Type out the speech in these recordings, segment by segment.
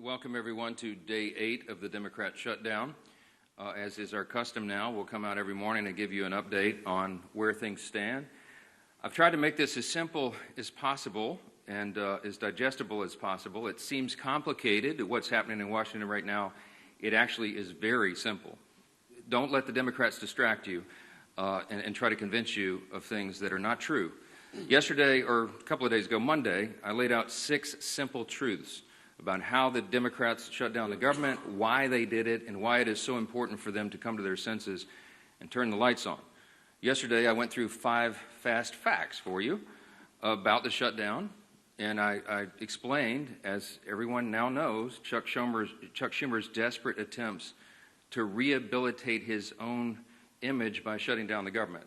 Welcome, everyone, to Day 8 of the Democrat shutdown. As is our custom now, we'll come out every morning and give you an update on where things stand. I've tried to make this as simple as possible and as digestible as possible. It seems complicated, what's happening in Washington right now. It actually is very simple. Don't let the Democrats distract you and try to convince you of things that are not true. Yesterday, or a couple of days ago, Monday, I laid out 6 simple truths about how the Democrats shut down the government, why they did it, and why it is so important for them to come to their senses and turn the lights on. Yesterday, I went through 5 fast facts for you about the shutdown, and I explained, as everyone now knows, Chuck Schumer's desperate attempts to rehabilitate his own image by shutting down the government.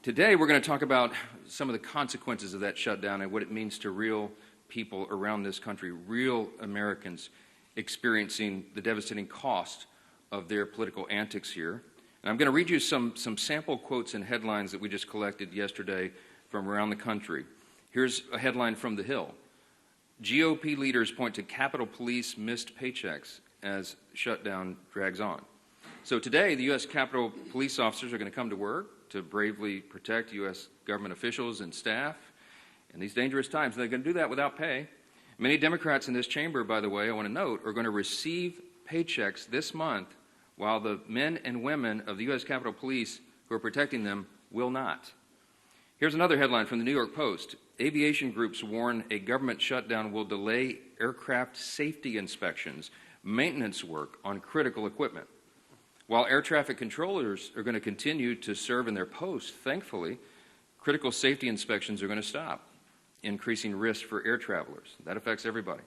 Today, we're going to talk about some of the consequences of that shutdown and what it means to real people around this country, real Americans experiencing the devastating cost of their political antics here. And I'm going to read you some sample quotes and headlines that we just collected yesterday from around the country. Here's a headline from The Hill. GOP leaders point to Capitol Police missed paychecks as shutdown drags on. So today, the U.S. Capitol Police officers are going to come to work to bravely protect U.S. government officials and staff in these dangerous times. They're going to do that without pay. Many Democrats in this chamber, by the way, I want to note, are going to receive paychecks this month while the men and women of the U.S. Capitol Police who are protecting them will not. Here's another headline from the New York Post. Aviation groups warn a government shutdown will delay aircraft safety inspections, maintenance work on critical equipment. While air traffic controllers are going to continue to serve in their posts, thankfully, critical safety inspections are going to stop, increasing risk for air travelers. That affects everybody.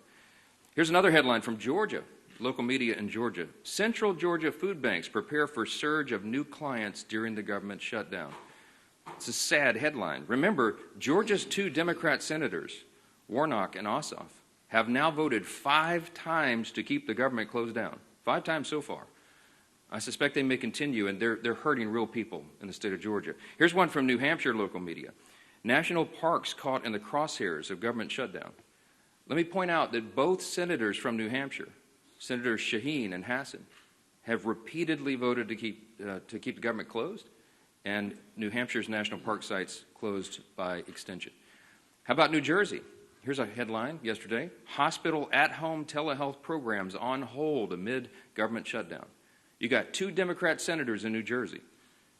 Here's another headline from Georgia, local media in Georgia. Central Georgia food banks prepare for surge of new clients during the government shutdown. It's a sad headline. Remember, Georgia's 2 Democrat senators, Warnock and Ossoff, have now voted 5 times to keep the government closed down. 5 times so far. I suspect they may continue, and they're hurting real people in the state of Georgia. Here's one from New Hampshire local media. National parks caught in the crosshairs of government shutdown. Let me point out that both senators from New Hampshire, Senators Shaheen and Hassan, have repeatedly voted to keep the government closed, and New Hampshire's national park sites closed by extension. How about New Jersey? Here's a headline yesterday. Hospital at-home telehealth programs on hold amid government shutdown. You got 2 Democrat senators in New Jersey,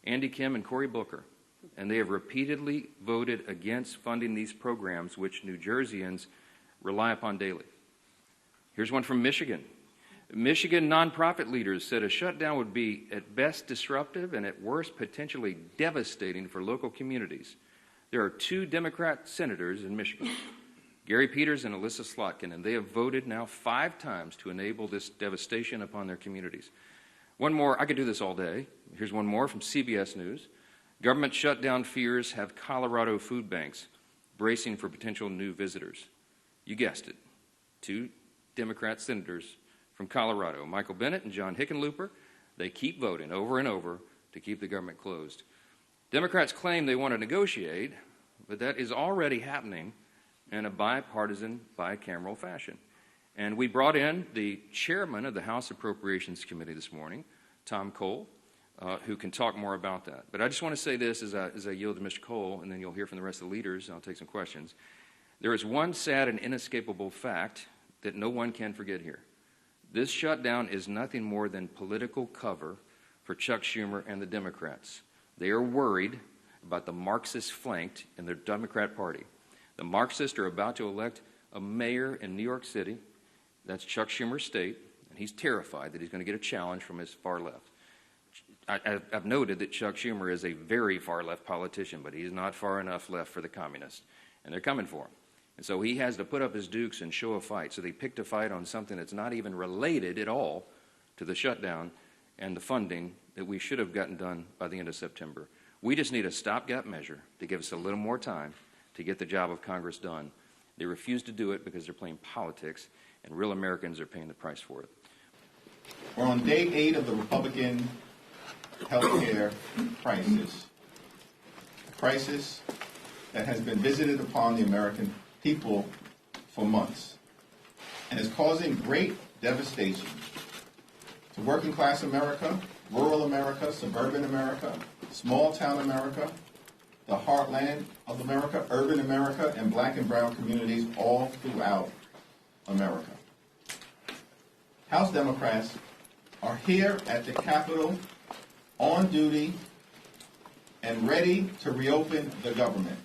Andy Kim and Cory Booker, and they have repeatedly voted against funding these programs, which New Jerseyans rely upon daily. Here's one from Michigan. Michigan nonprofit leaders said a shutdown would be at best disruptive and at worst potentially devastating for local communities. There are 2 Democrat senators in Michigan, Gary Peters and Alyssa Slotkin, and they have voted now 5 times to enable this devastation upon their communities. One more, I could do this all day. Here's one more from CBS News. Government shutdown fears have Colorado food banks bracing for potential new visitors. You guessed it. 2 Democrat senators from Colorado, Michael Bennet and John Hickenlooper, they keep voting over and over to keep the government closed. Democrats claim they want to negotiate, but that is already happening in a bipartisan, bicameral fashion. And we brought in the chairman of the House Appropriations Committee this morning, Tom Cole, who can talk more about that. But I just want to say this as I yield to Mr. Cole, and then you'll hear from the rest of the leaders, and I'll take some questions. There is one sad and inescapable fact that no one can forget here. This shutdown is nothing more than political cover for Chuck Schumer and the Democrats. They are worried about the Marxist flanked in their Democrat Party. The Marxists are about to elect a mayor in New York City. That's Chuck Schumer's state, and he's terrified that he's going to get a challenge from his far left. I've noted that Chuck Schumer is a very far-left politician, but he's not far enough left for the communists, and they're coming for him. And so he has to put up his dukes and show a fight. So they picked a fight on something that's not even related at all to the shutdown and the funding that we should have gotten done by the end of September. We just need a stopgap measure to give us a little more time to get the job of Congress done. They refuse to do it because they're playing politics, and real Americans are paying the price for it. We're on day 8 of the Republican health care crisis, a crisis that has been visited upon the American people for months. and is causing great devastation to working class America, rural America, suburban America, small town America, the heartland of America, urban America, and black and brown communities all throughout America. House Democrats are here at the Capitol on duty and ready to reopen the government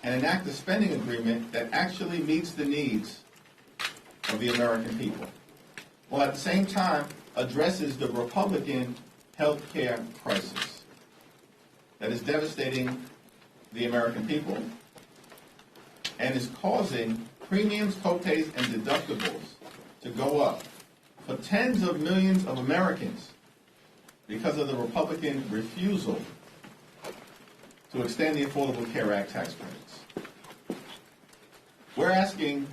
and enact a spending agreement that actually meets the needs of the American people, while at the same time addresses the Republican health care crisis that is devastating the American people and is causing premiums, copays, and deductibles to go up for tens of millions of Americans because of the Republican refusal to extend the Affordable Care Act tax credits. We're asking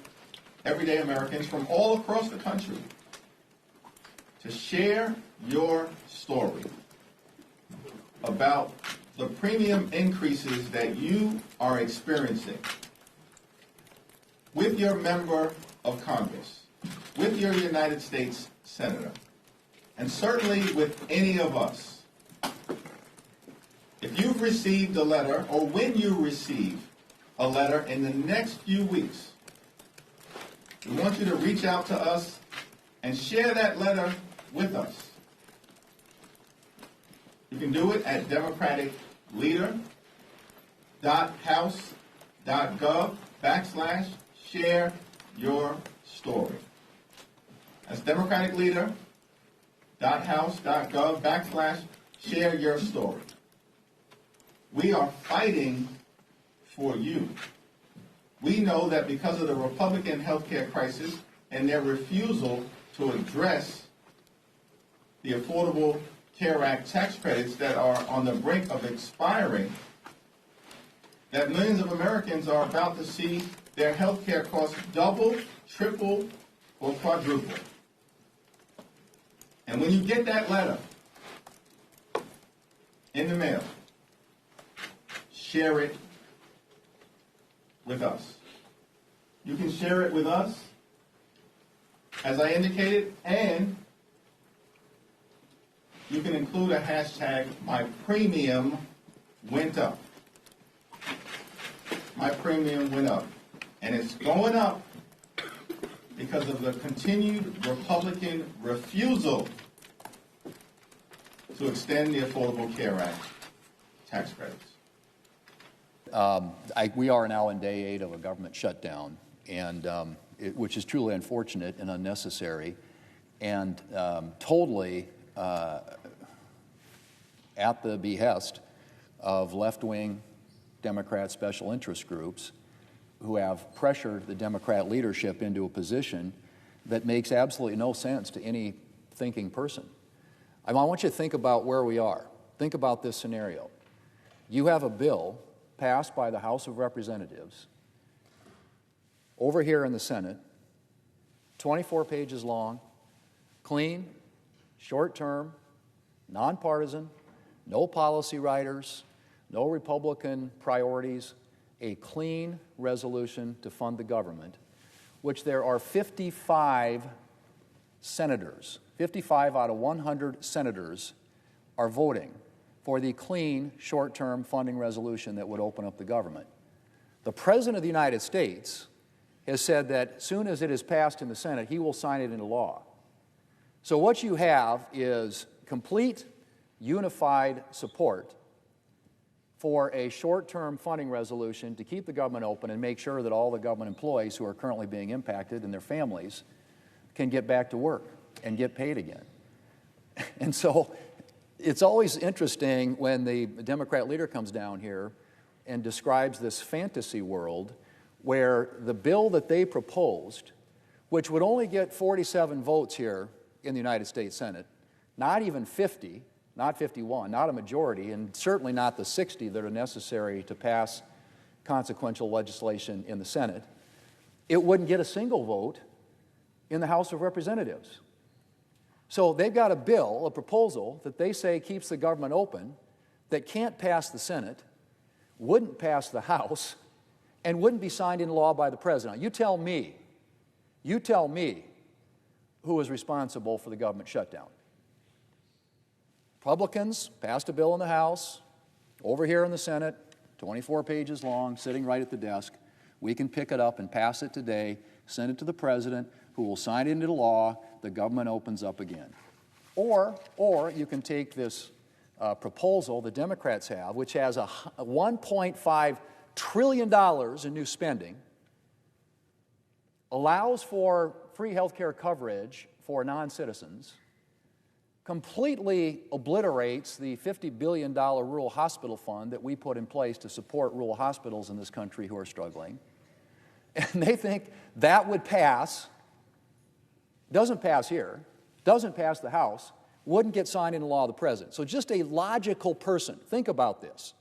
everyday Americans from all across the country to share your story about the premium increases that you are experiencing with your member of Congress, with your United States Senator, and certainly with any of us. If you've received a letter, or when you receive a letter in the next few weeks, we want you to reach out to us and share that letter with us. You can do it at democraticleader.house.gov/share your story. That's democraticleader.house.gov/share your story. We are fighting for you. We know that because of the Republican health care crisis and their refusal to address the Affordable Care Act tax credits that are on the brink of expiring, that millions of Americans are about to see their health care costs double, triple, or quadruple. And when you get that letter in the mail, share it with us. You can share it with us, as I indicated, and you can include a hashtag, my premium went up. My premium went up. And it's going up because of the continued Republican refusal to extend the Affordable Care Act tax credits. We are now in day 8 of a government shutdown, and which is truly unfortunate and unnecessary, and totally at the behest of left-wing Democrat special interest groups who have pressured the Democrat leadership into a position that makes absolutely no sense to any thinking person. I want you to think about where we are. Think about this scenario. You have a bill passed by the House of Representatives over here in the Senate, 24 pages long, clean, short-term, nonpartisan, no policy writers, no Republican priorities, a clean resolution to fund the government, which there are 55 senators, 55 out of 100 senators are voting for the clean, short-term funding resolution that would open up the government. The President of the United States has said that as soon as it is passed in the Senate, he will sign it into law. So what you have is complete, unified support for a short-term funding resolution to keep the government open and make sure that all the government employees who are currently being impacted and their families can get back to work and get paid again. And so it's always interesting when the Democrat leader comes down here and describes this fantasy world where the bill that they proposed, which would only get 47 votes here in the United States Senate, not even 50, not 51, not a majority, and certainly not the 60 that are necessary to pass consequential legislation in the Senate, it wouldn't get a single vote in the House of Representatives. So they've got a bill, a proposal, that they say keeps the government open, that can't pass the Senate, wouldn't pass the House, and wouldn't be signed into law by the President. You tell me You tell me who is responsible for the government shutdown. Republicans passed a bill in the House, over here in the Senate, 24 pages long, sitting right at the desk. We can pick it up and pass it today, send it to the president, who will sign it into law. The government opens up again. Or you can take this proposal the Democrats have, which has a $1.5 trillion in new spending, allows for free health care coverage for non-citizens, completely obliterates the $50 billion rural hospital fund that we put in place to support rural hospitals in this country who are struggling. And they think that would pass. Doesn't pass here, doesn't pass the House, wouldn't get signed into law of the president. So just a logical person, think about this.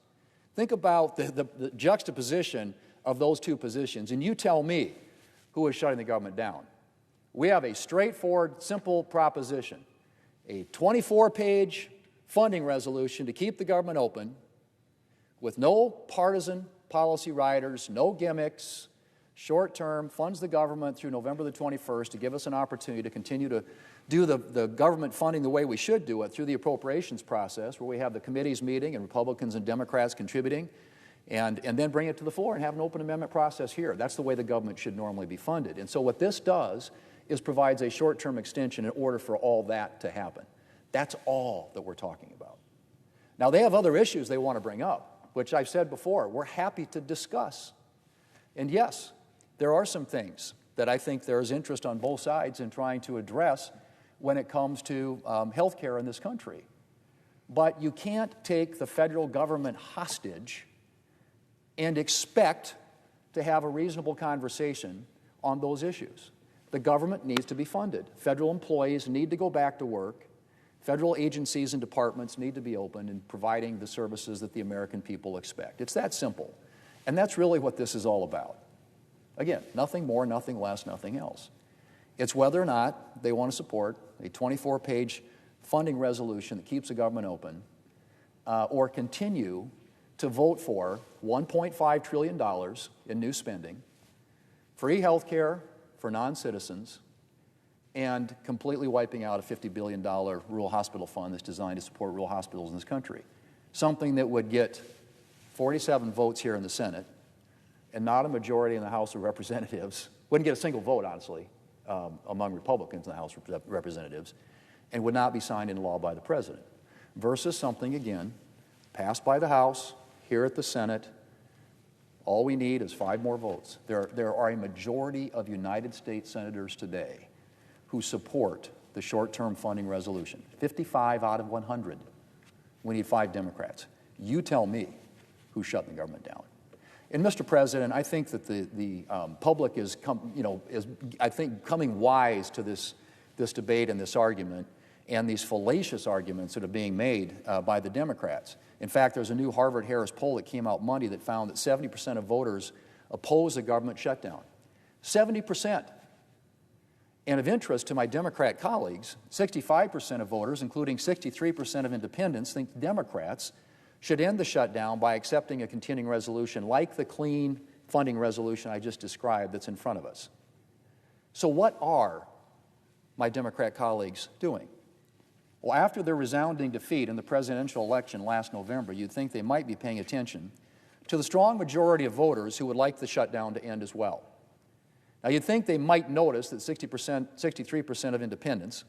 Think about the juxtaposition of those two positions, and you tell me who is shutting the government down. We have a straightforward, simple proposition, a 24-page funding resolution to keep the government open with no partisan policy riders, no gimmicks, short-term, funds the government through November the 21st to give us an opportunity to continue to do the government funding the way we should do it through the appropriations process, where we have the committees meeting and Republicans and Democrats contributing, and then bring it to the floor and have an open amendment process here. That's the way the government should normally be funded. And so what this does is provides a short-term extension in order for all that to happen. That's all that we're talking about. Now, they have other issues they want to bring up, which I've said before, we're happy to discuss. And yes, there are some things that I think there is interest on both sides in trying to address when it comes to health care in this country. But you can't take the federal government hostage and expect to have a reasonable conversation on those issues. The government needs to be funded. Federal employees need to go back to work. Federal agencies and departments need to be open in providing the services that the American people expect. It's that simple. And that's really what this is all about. Again, nothing more, nothing less, nothing else. It's whether or not they want to support a 24-page funding resolution that keeps the government open or continue to vote for $1.5 trillion in new spending, free health care for non-citizens, and completely wiping out a $50 billion rural hospital fund that's designed to support rural hospitals in this country. Something that would get 47 votes here in the Senate and not a majority in the House of Representatives, wouldn't get a single vote, honestly, among Republicans in the House of Representatives, and would not be signed into law by the President, versus something, again, passed by the House, here at the Senate. All we need is 5 more votes. There are a majority of United States senators today who support the short-term funding resolution, 55 out of 100. We need 5 Democrats. You tell me who's shutting the government down. And Mr. President, I think that the public is coming wise to this debate and this argument and these fallacious arguments that are being made by the Democrats. In fact, there's a new Harvard-Harris poll that came out Monday that found that 70% of voters oppose the government shutdown. 70%. And of interest to my Democrat colleagues, 65% of voters, including 63% of independents, think Democrats should end the shutdown by accepting a continuing resolution like the clean funding resolution I just described that's in front of us. So what are my Democrat colleagues doing? Well, after their resounding defeat in the presidential election last November, you'd think they might be paying attention to the strong majority of voters who would like the shutdown to end as well. Now, you'd think they might notice that 63% of independents,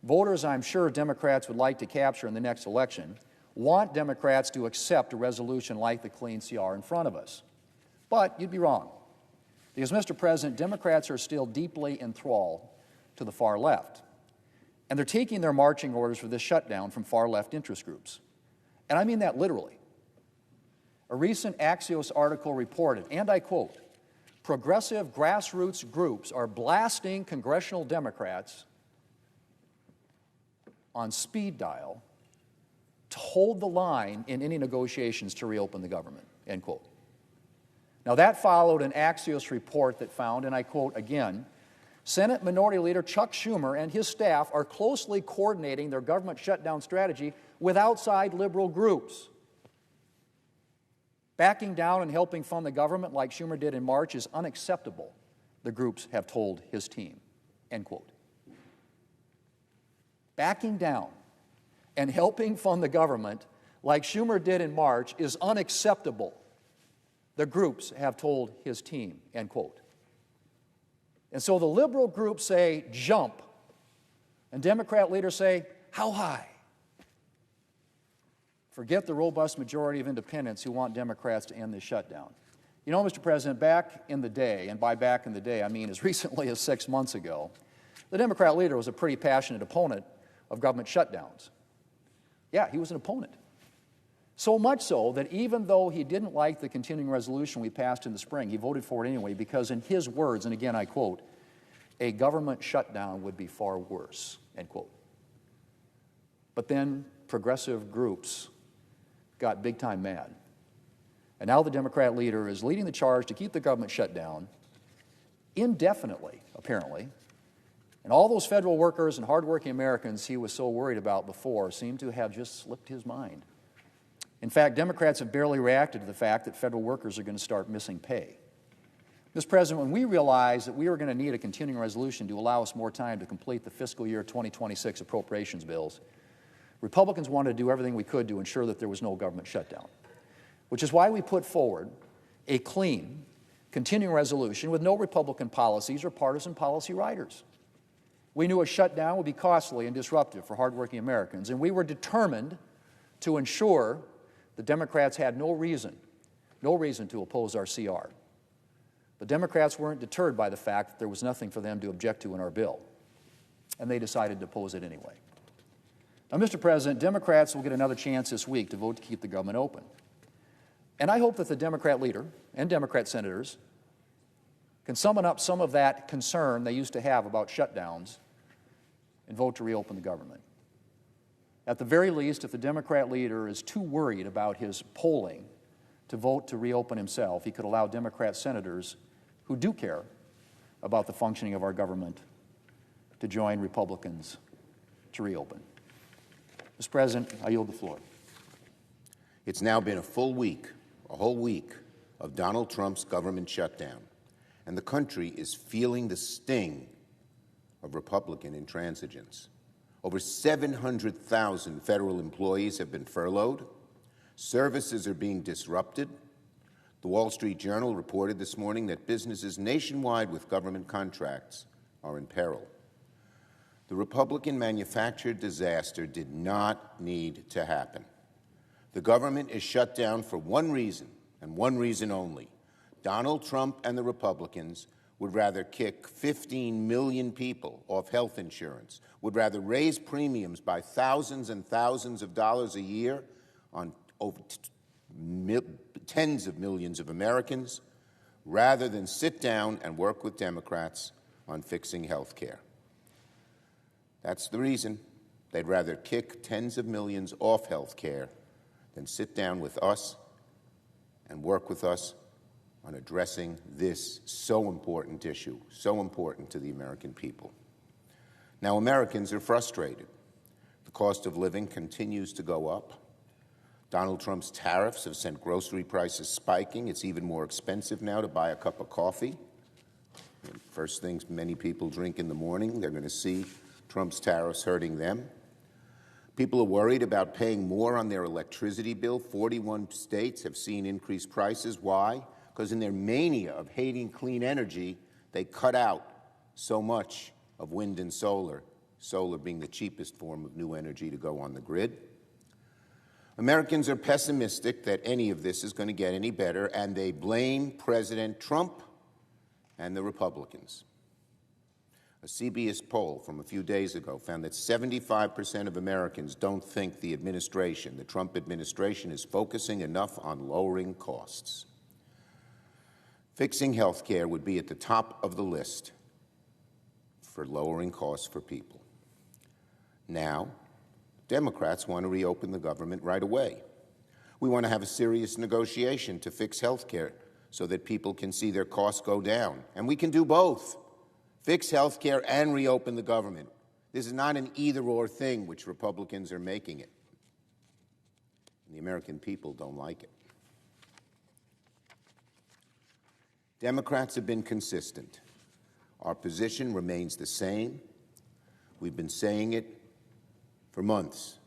voters I'm sure Democrats would like to capture in the next election, want Democrats to accept a resolution like the clean CR in front of us. But you'd be wrong. Because, Mr. President, Democrats are still deeply enthralled to the far left. And they're taking their marching orders for this shutdown from far-left interest groups. And I mean that literally. A recent Axios article reported, and I quote, "Progressive grassroots groups are blasting congressional Democrats on speed dial to hold the line in any negotiations to reopen the government," end quote. Now that followed an Axios report that found, and I quote again, "Senate Minority Leader Chuck Schumer and his staff are closely coordinating their government shutdown strategy with outside liberal groups. Backing down and helping fund the government like Schumer did in March is unacceptable. the groups have told his team, end quote. Backing down and helping fund the government like Schumer did in March is unacceptable, the groups have told his team, end quote. And so the liberal groups say, jump, and Democrat leaders say, how high? Forget the robust majority of independents who want Democrats to end this shutdown. You know, Mr. President, back in the day, and by back in the day, I mean as recently as 6 months ago, the Democrat leader was a pretty passionate opponent of government shutdowns. Yeah, he was an opponent. So much so that even though he didn't like the continuing resolution we passed in the spring, he voted for it anyway because in his words, and again I quote, a government shutdown would be far worse, end quote. But then progressive groups got big time mad. And now the Democrat leader is leading the charge to keep the government shut down indefinitely, apparently. And all those federal workers and hardworking Americans he was so worried about before seem to have just slipped his mind. In fact, Democrats have barely reacted to the fact that federal workers are going to start missing pay. Mr. President, when we realized that we were going to need a continuing resolution to allow us more time to complete the fiscal year 2026 appropriations bills, Republicans wanted to do everything we could to ensure that there was no government shutdown, which is why we put forward a clean, continuing resolution with no Republican policies or partisan policy riders. We knew a shutdown would be costly and disruptive for hardworking Americans, and we were determined to ensure the Democrats had no reason to oppose our CR. The Democrats weren't deterred by the fact that there was nothing for them to object to in our bill, and they decided to oppose it anyway. Now, Mr. President, Democrats will get another chance this week to vote to keep the government open. And I hope that the Democrat leader and Democrat senators can summon up some of that concern they used to have about shutdowns and vote to reopen the government. At the very least, if the Democrat leader is too worried about his polling to vote to reopen himself, he could allow Democrat senators who do care about the functioning of our government to join Republicans to reopen. Mr. President, I yield the floor. It's now been a full week, a whole week, of Donald Trump's government shutdown, and the country is feeling the sting of Republican intransigence. Over 700,000 federal employees have been furloughed. Services are being disrupted. The Wall Street Journal reported this morning that businesses nationwide with government contracts are in peril. The Republican-manufactured disaster did not need to happen. The government is shut down for one reason, and one reason only. Donald Trump and the Republicans would rather kick 15 million people off health insurance, would rather raise premiums by thousands and thousands of dollars a year on over tens of millions of Americans, rather than sit down and work with Democrats on fixing health care. That's the reason. They'd rather kick tens of millions off health care than sit down with us and work with us on addressing this so important issue, so important to the American people. Now, Americans are frustrated. The cost of living continues to go up. Donald Trump's tariffs have sent grocery prices spiking. It's even more expensive now to buy a cup of coffee. First things many people drink in the morning, they're going to see Trump's tariffs hurting them. People are worried about paying more on their electricity bill. 41 states have seen increased prices. Why? Because in their mania of hating clean energy, they cut out so much of wind and solar being the cheapest form of new energy to go on the grid. Americans are pessimistic that any of this is going to get any better, and they blame President Trump and the Republicans. A CBS poll from a few days ago found that 75% of Americans don't think the Trump administration, is focusing enough on lowering costs. Fixing health care would be at the top of the list for lowering costs for people. Now, Democrats want to reopen the government right away. We want to have a serious negotiation to fix health care so that people can see their costs go down. And we can do both. Fix health care and reopen the government. This is not an either-or thing, which Republicans are making it. And the American people don't like it. Democrats have been consistent. Our position remains the same. We've been saying it for months.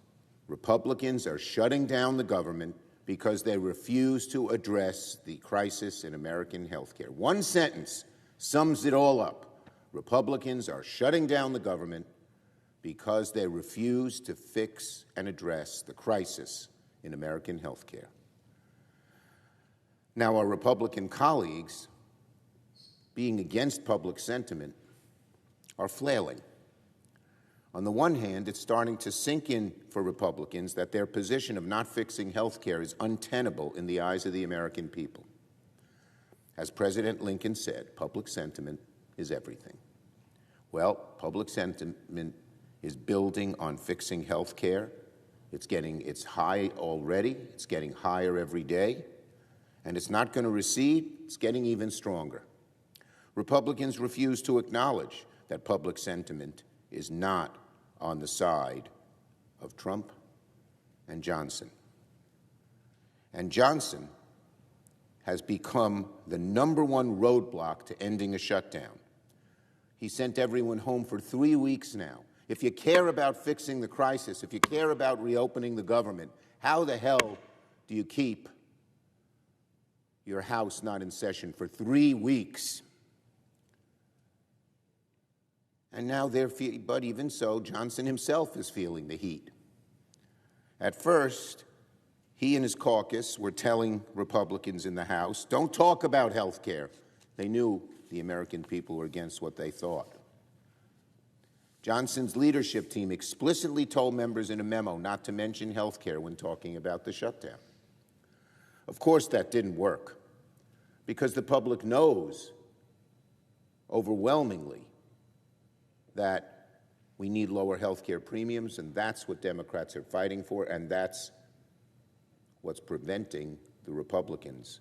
Republicans are shutting down the government because they refuse to address the crisis in American health care. One sentence sums it all up. Republicans are shutting down the government because they refuse to fix and address the crisis in American health care. Now, our Republican colleagues, being against public sentiment, are flailing. On the one hand, it's starting to sink in for Republicans that their position of not fixing health care is untenable in the eyes of the American people. As President Lincoln said, public sentiment is everything. Well, public sentiment is building on fixing health care. It's high already. It's getting higher every day. And it's not going to recede. It's getting even stronger. Republicans refuse to acknowledge that public sentiment is not on the side of Trump and Johnson. And Johnson has become the #1 roadblock to ending a shutdown. He sent everyone home for 3 weeks now. If you care about fixing the crisis, if you care about reopening the government, how the hell do you keep your House not in session for 3 weeks? And now but even so, Johnson himself is feeling the heat. At first, he and his caucus were telling Republicans in the House, don't talk about health care. They knew the American people were against what they thought. Johnson's leadership team explicitly told members in a memo not to mention health care when talking about the shutdown. Of course, that didn't work, because the public knows overwhelmingly that we need lower health care premiums, and that's what Democrats are fighting for, and that's what's preventing the Republicans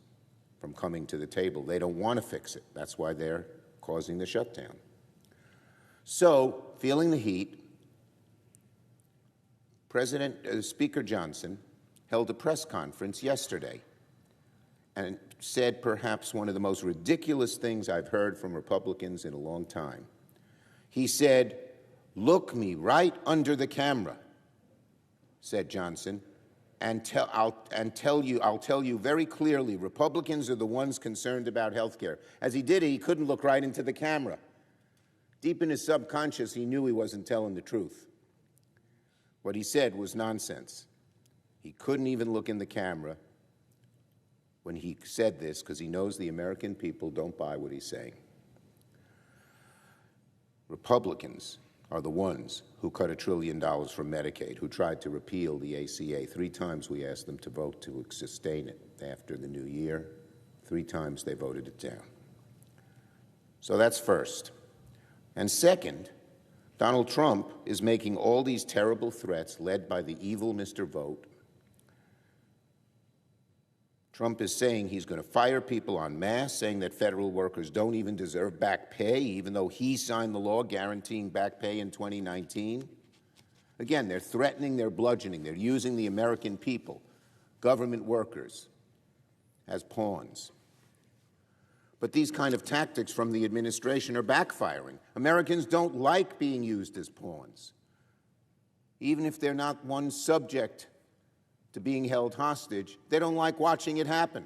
from coming to the table. They don't want to fix it. That's why they're causing the shutdown. So, feeling the heat, Speaker Johnson held a press conference yesterday and said perhaps one of the most ridiculous things I've heard from Republicans in a long time. He said, "Look me right under the camera," said Johnson, I'll tell you very clearly, Republicans are the ones concerned about health care. As he did it, he couldn't look right into the camera. Deep in his subconscious, he knew he wasn't telling the truth. What he said was nonsense. He couldn't even look in the camera when he said this, because he knows the American people don't buy what he's saying. Republicans are the ones who cut $1 trillion from Medicaid, who tried to repeal the ACA. 3 times we asked them to vote to sustain it after the new year. 3 times they voted it down. So that's first. And second, Donald Trump is making all these terrible threats led by the evil Mr. Vote. Trump is saying he's going to fire people en masse, saying that federal workers don't even deserve back pay, even though he signed the law guaranteeing back pay in 2019. Again, they're threatening, they're bludgeoning, they're using the American people, government workers, as pawns. But these kind of tactics from the administration are backfiring. Americans don't like being used as pawns, even if they're not one subject to being held hostage. They don't like watching it happen.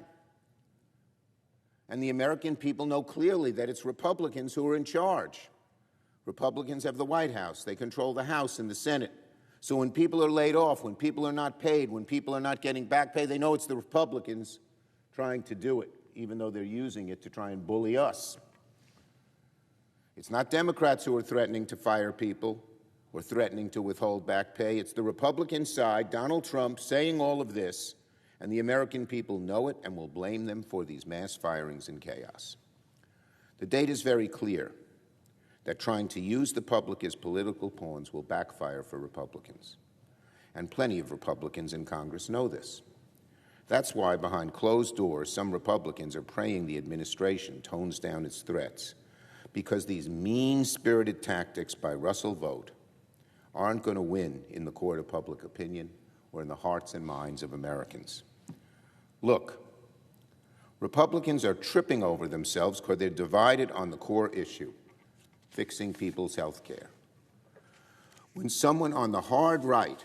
And the American people know clearly that it's Republicans who are in charge. Republicans have the White House. They control the House and the Senate. So when people are laid off, when people are not paid, when people are not getting back pay, they know it's the Republicans trying to do it, even though they're using it to try and bully us. It's not Democrats who are threatening to fire people or threatening to withhold back pay. It's the Republican side, Donald Trump, saying all of this, and the American people know it and will blame them for these mass firings and chaos. The data is very clear that trying to use the public as political pawns will backfire for Republicans. And plenty of Republicans in Congress know this. That's why behind closed doors, some Republicans are praying the administration tones down its threats, because these mean-spirited tactics by Russell Vogt aren't going to win in the court of public opinion or in the hearts and minds of Americans. Look, Republicans are tripping over themselves because they're divided on the core issue. fixing people's health care. When someone on the hard right,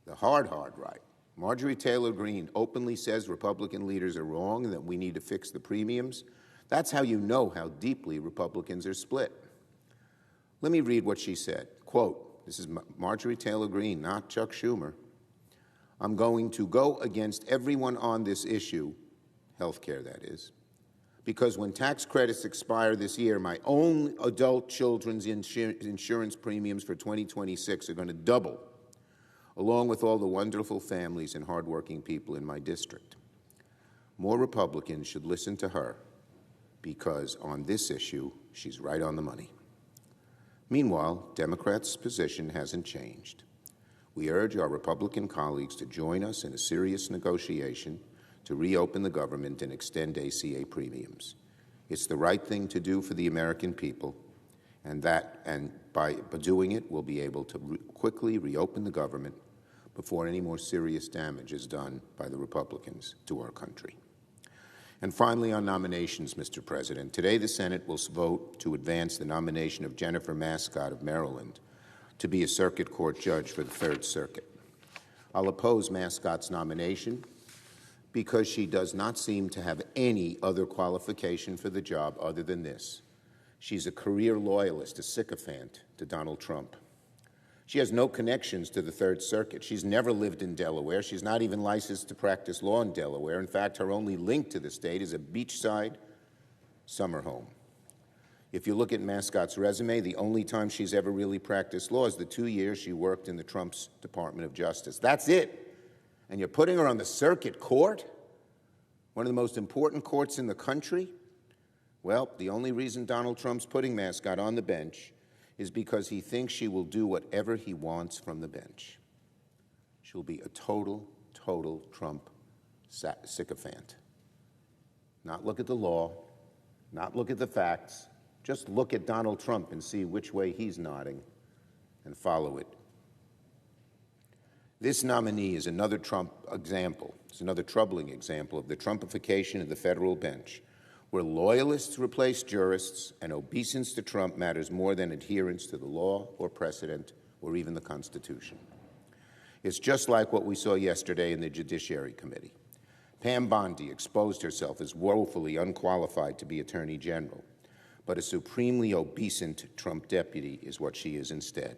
the hard right, Marjorie Taylor Greene, openly says Republican leaders are wrong and that we need to fix the premiums, that's how you know how deeply Republicans are split. Let me read what she said. Quote, this is Marjorie Taylor Greene, not Chuck Schumer. I'm going to go against everyone on this issue, health care that is, because when tax credits expire this year, my own adult children's insurance premiums for 2026 are going to double, along with all the wonderful families and hardworking people in my district. More Republicans should listen to her, because on this issue, she's right on the money. Meanwhile, Democrats' position hasn't changed. We urge our Republican colleagues to join us in a serious negotiation to reopen the government and extend ACA premiums. It's the right thing to do for the American people, and by doing it, we'll be able to quickly reopen the government before any more serious damage is done by the Republicans to our country. And finally, on nominations, Mr. President, today the Senate will vote to advance the nomination of Jennifer Mascott of Maryland to be a circuit court judge for the Third Circuit. I'll oppose Mascott's nomination because she does not seem to have any other qualification for the job other than this. She's a career loyalist, a sycophant to Donald Trump. She has no connections to the Third Circuit. She's never lived in Delaware. She's not even licensed to practice law in Delaware. In fact, her only link to the state is a beachside summer home. If you look at Mascott's resume, the only time she's ever really practiced law is the 2 years she worked in the Trump's Department of Justice. That's it. And you're putting her on the circuit court, one of the most important courts in the country? Well, the only reason Donald Trump's putting Mascott on the bench is because he thinks she will do whatever he wants from the bench. She'll be a total Trump sycophant. Not look at the law, not look at the facts, just look at Donald Trump and see which way he's nodding and follow it. This nominee is another Trump example. It's another troubling example of the Trumpification of the federal bench, where loyalists replace jurists and obeisance to Trump matters more than adherence to the law or precedent or even the Constitution. It's just like what we saw yesterday in the Judiciary Committee. Pam Bondi exposed herself as woefully unqualified to be Attorney General, but a supremely obeisant Trump deputy is what she is instead.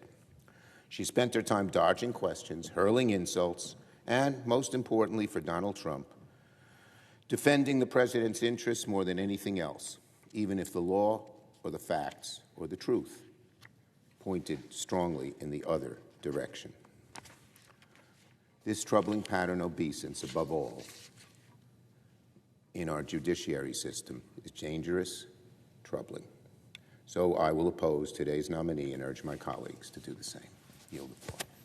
She spent her time dodging questions, hurling insults, and, most importantly for Donald Trump, defending the president's interests more than anything else, even if the law or the facts or the truth pointed strongly in the other direction. This troubling pattern of obeisance, above all, in our judiciary system is dangerous, troubling. So I will oppose today's nominee and urge my colleagues to do the same. Yield the floor.